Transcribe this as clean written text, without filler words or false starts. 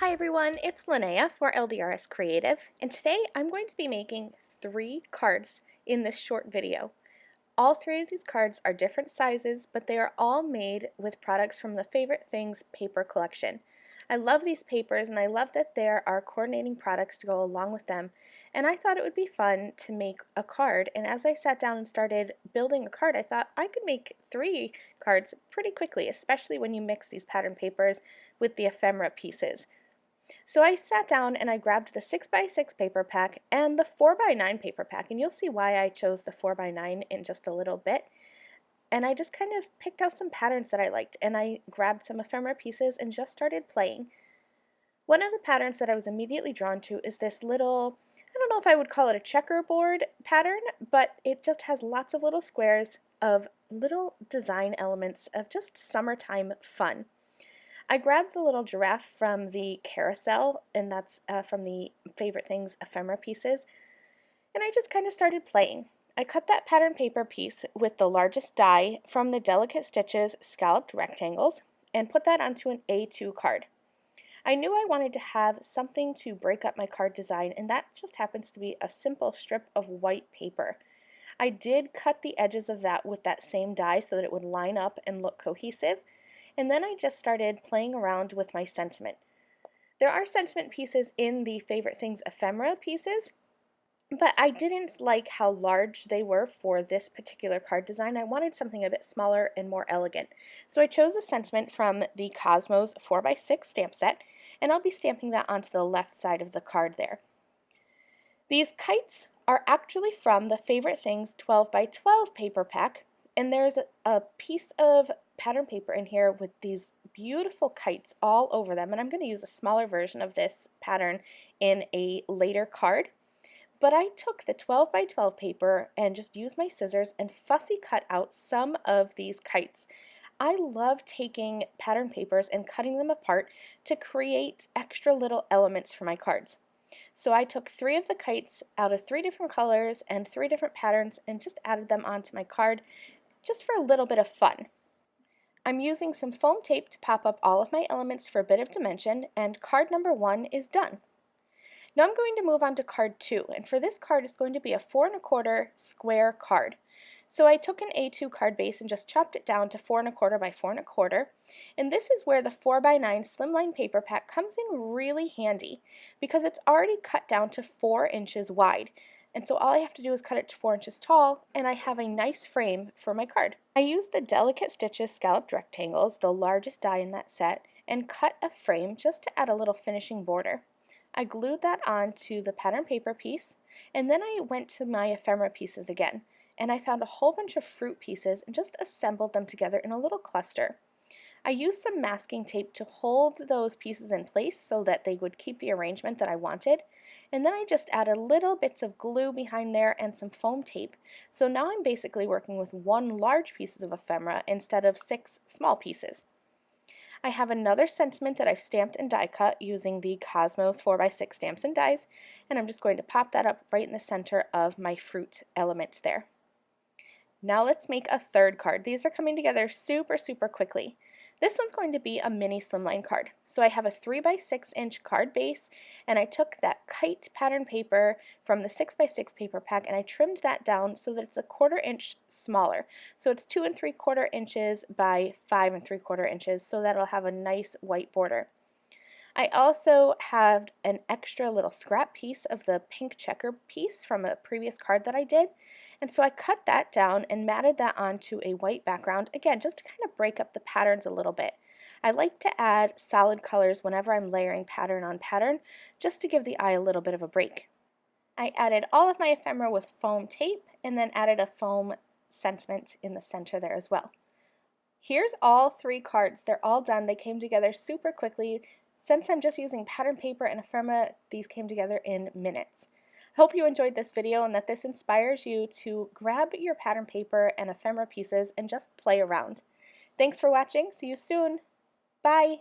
Hi everyone, it's Lynnea for LDRS Creative, and today I'm going to be making 3 cards in this short video. All 3 of these cards are different sizes, but they are all made with products from the Favorite Things paper collection. I love these papers and I love that there are coordinating products to go along with them, and I thought it would be fun to make a card, and as I sat down and started building a card, I thought I could make 3 cards pretty quickly, especially when you mix these pattern papers with the ephemera pieces. So I sat down and I grabbed the 6x6 paper pack and the 4x9 paper pack, and you'll see why I chose the 4x9 in just a little bit. And I just kind of picked out some patterns that I liked, and I grabbed some ephemera pieces and just started playing. One of the patterns that I was immediately drawn to is this little, I don't know if I would call it a checkerboard pattern, but it just has lots of little squares of little design elements of just summertime fun. I grabbed the little giraffe from the carousel, and that's from the Favorite Things ephemera pieces, and I just kind of started playing. I cut that pattern paper piece with the largest die from the Delicate Stitches scalloped rectangles and put that onto an A2 card. I knew I wanted to have something to break up my card design, and that just happens to be a simple strip of white paper. I did cut the edges of that with that same die so that it would line up and look cohesive, and then I just started playing around with my sentiment. There are sentiment pieces in the Favorite Things ephemera pieces, but I didn't like how large they were for this particular card design. I wanted something a bit smaller and more elegant. So I chose a sentiment from the Cosmos 4x6 stamp set, and I'll be stamping that onto the left side of the card there. These kites are actually from the Favorite Things 12x12 paper pack, and there's a piece of pattern paper in here with these beautiful kites all over them, and I'm going to use a smaller version of this pattern in a later card. But I took the 12x12 paper and just used my scissors and fussy cut out some of these kites. I love taking pattern papers and cutting them apart to create extra little elements for my cards. So I took 3 of the kites out of 3 different colors and 3 different patterns and just added them onto my card just for a little bit of fun. I'm using some foam tape to pop up all of my elements for a bit of dimension, and card number 1 is done. Now I'm going to move on to card 2, and for this card it's going to be a 4 1/4 square card. So I took an A2 card base and just chopped it down to 4 1/4 by 4 1/4, and this is where the 4x9 slimline paper pack comes in really handy because it's already cut down to 4 inches wide. And so all I have to do is cut it to 4 inches tall, and I have a nice frame for my card. I used the Delicate Stitches scalloped rectangles, the largest die in that set, and cut a frame just to add a little finishing border. I glued that onto the pattern paper piece, and then I went to my ephemera pieces again, and I found a whole bunch of fruit pieces and just assembled them together in a little cluster. I used some masking tape to hold those pieces in place so that they would keep the arrangement that I wanted, and then I just added little bits of glue behind there and some foam tape. So now I'm basically working with 1 large piece of ephemera instead of 6 small pieces. I have another sentiment that I've stamped and die cut using the Cosmos 4x6 stamps and dies, and I'm just going to pop that up right in the center of my fruit element there. Now let's make a third card. These are coming together super quickly. This one's going to be a mini slimline card. So I have a 3x6 inch card base, and I took that kite pattern paper from the 6x6 paper pack and I trimmed that down so that it's a 1/4 inch smaller. So it's 2 3/4 inches by 5 3/4 inches, so that'll have a nice white border. I also have an extra little scrap piece of the pink checker piece from a previous card that I did, and so I cut that down and matted that onto a white background, again just to kind of break up the patterns a little bit. I like to add solid colors whenever I'm layering pattern on pattern, just to give the eye a little bit of a break. I added all of my ephemera with foam tape and then added a foam sentiment in the center there as well. Here's all 3 cards. They're all done. They came together super quickly. Since I'm just using pattern paper and ephemera, these came together in minutes. I hope you enjoyed this video and that this inspires you to grab your pattern paper and ephemera pieces and just play around. Thanks for watching. See you soon. Bye!